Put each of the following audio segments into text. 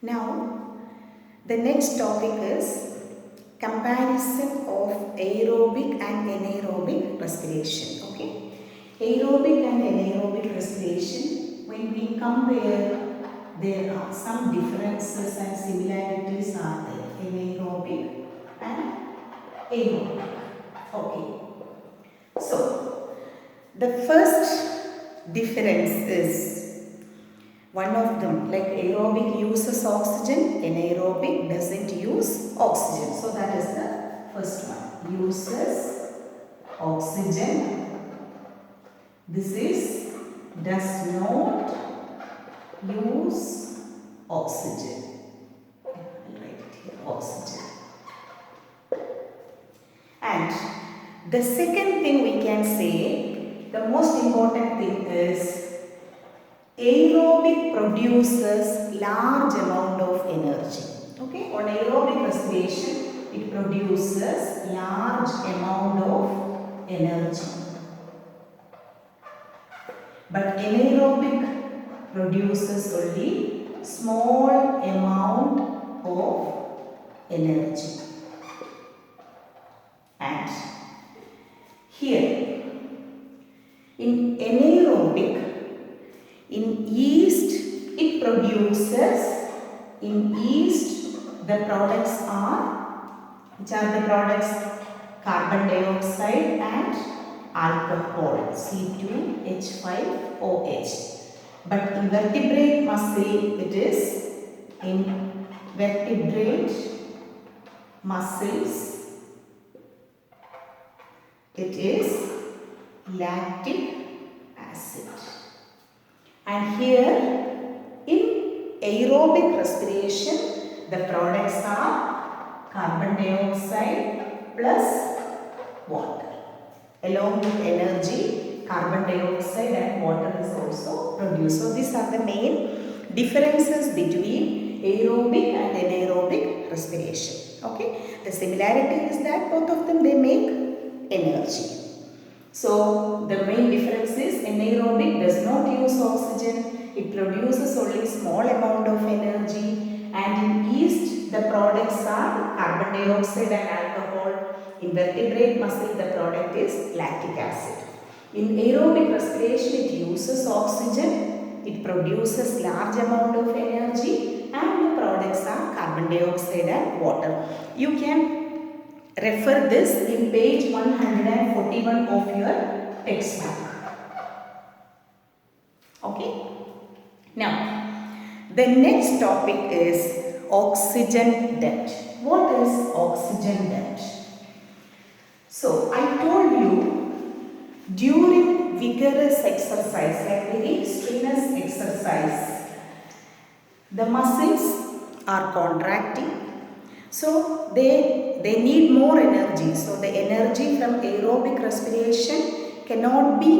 Now, the next topic is comparison of aerobic and anaerobic respiration. Okay, aerobic and anaerobic respiration, when we compare, there are some differences and similarities are there in aerobic and aerobic. Okay, so the first difference is one of them, like aerobic uses oxygen, anaerobic doesn't use oxygen. So that is the first one. Uses oxygen. This is does not use oxygen. I'll write it here, oxygen. And the second thing we can say, the most important thing is aerobic produces large amount of energy. Okay, on aerobic respiration, it produces large amount of energy. But anaerobic produces only small amount of energy. And here, in anaerobic, in yeast, it produces, in yeast, the products are, which are the products? Carbon dioxide and alcohol, C2H5OH. But in vertebrate muscle, it is, in vertebrate muscles, it is lactic acid. And here in aerobic respiration, the products are carbon dioxide plus water. Along with energy, carbon dioxide and water is also produced. So these are the main differences between aerobic and anaerobic respiration. Okay. The similarity is that both of them, they make energy. So the main difference is anaerobic does not use oxygen, it produces only small amount of energy, and in yeast the products are carbon dioxide and alcohol. In vertebrate muscle the product is lactic acid. In aerobic respiration it uses oxygen, it produces large amount of energy, and the products are carbon dioxide and water. You can refer this in page 141 of your textbook. Okay. Now, the next topic is oxygen debt. What is oxygen debt? So, I told you during vigorous exercise, like very strenuous exercise, the muscles are contracting. So they need more energy. So the energy from aerobic respiration cannot be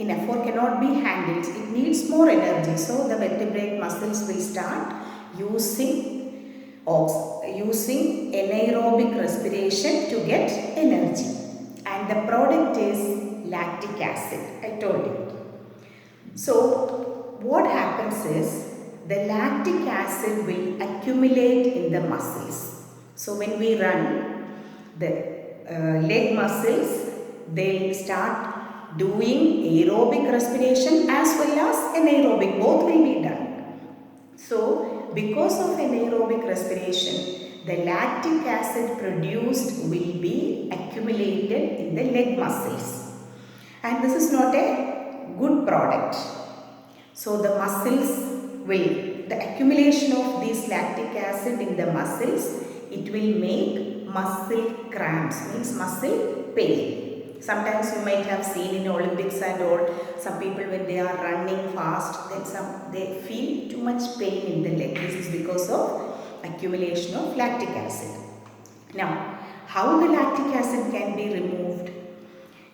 enough or cannot be handled. It needs more energy. So the vertebrate muscles will start using anaerobic respiration to get energy. And the product is lactic acid. I told you. So what happens is the lactic acid will accumulate in the muscles. So when we run, the leg muscles, they start doing aerobic respiration as well as anaerobic. Both will be done. So because of anaerobic respiration, the lactic acid produced will be accumulated in the leg muscles. And this is not a good product. So the muscles will, the accumulation of this lactic acid in the muscles, it will make muscle cramps, means muscle pain. Sometimes you might have seen in Olympics and all, some people when they are running fast, then they feel too much pain in the leg. This is because of accumulation of lactic acid. Now, how the lactic acid can be removed?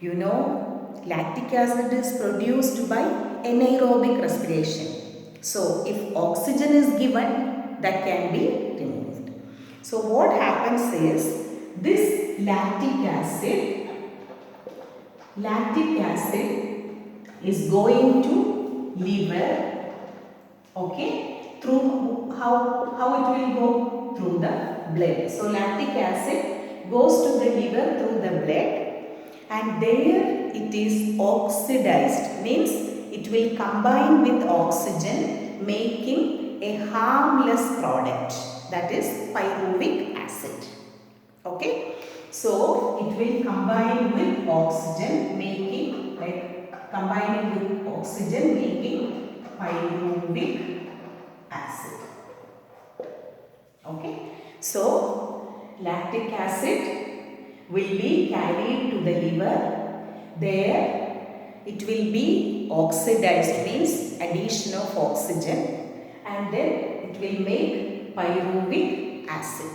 You know, lactic acid is produced by anaerobic respiration. So, if oxygen is given, that can be removed. So what happens is this lactic acid is going to liver, okay, through how it will go? Through the blood. So lactic acid goes to the liver through the blood, and there it is oxidized, means it will combine with oxygen, making a harmless product, that is pyruvic acid. Okay, so it will combine with oxygen, making combining with oxygen, making pyruvic acid. Okay, so lactic acid will be carried to the liver. There it will be oxidized, means addition of oxygen, and then it will make pyruvic acid.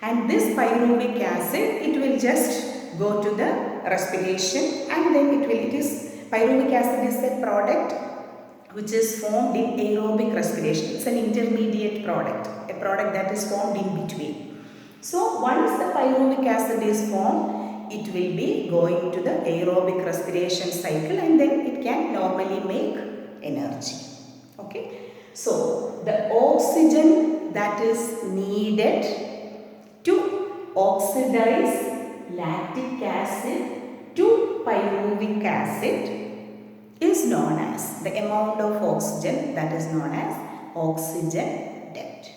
And this pyruvic acid, it will just go to the respiration, and then pyruvic acid is a product which is formed in aerobic respiration. It's an intermediate product, a product that is formed in between. So once the pyruvic acid is formed, it will be going to the aerobic respiration cycle, and then it can normally make energy. Okay. So the oxygen that is needed to oxidize lactic acid to pyruvic acid is known as, the amount of oxygen that is known as oxygen debt.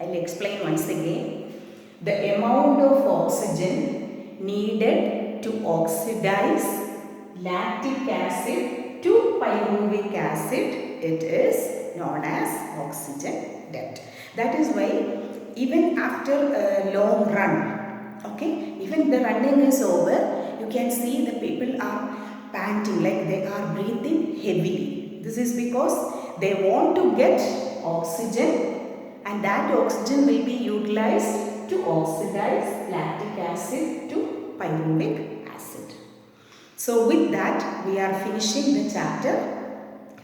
I will explain once again. The amount of oxygen needed to oxidize lactic acid to pyruvic acid, it is known as oxygen debt. That is why even after a long run, okay, even the running is over, you can see the people are panting, like they are breathing heavily. This is because they want to get oxygen, and that oxygen will be utilized to oxidize lactic acid to pyruvic acid. So with that, we are finishing the chapter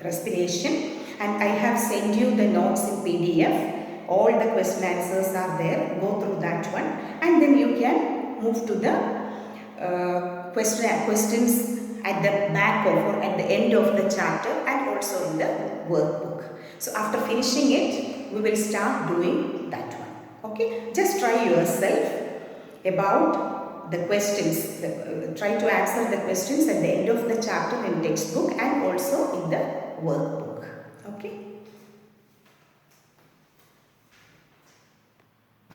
respiration, and I have sent you the notes in PDF. All the question answers are there. Go through that one, and then you can move to the questions at the back of or at the end of the chapter, and also in the workbook. So after finishing it, we will start doing that one. Okay, just try yourself about the questions. Try to answer the questions at the end of the chapter in textbook and also in the workbook. Okay.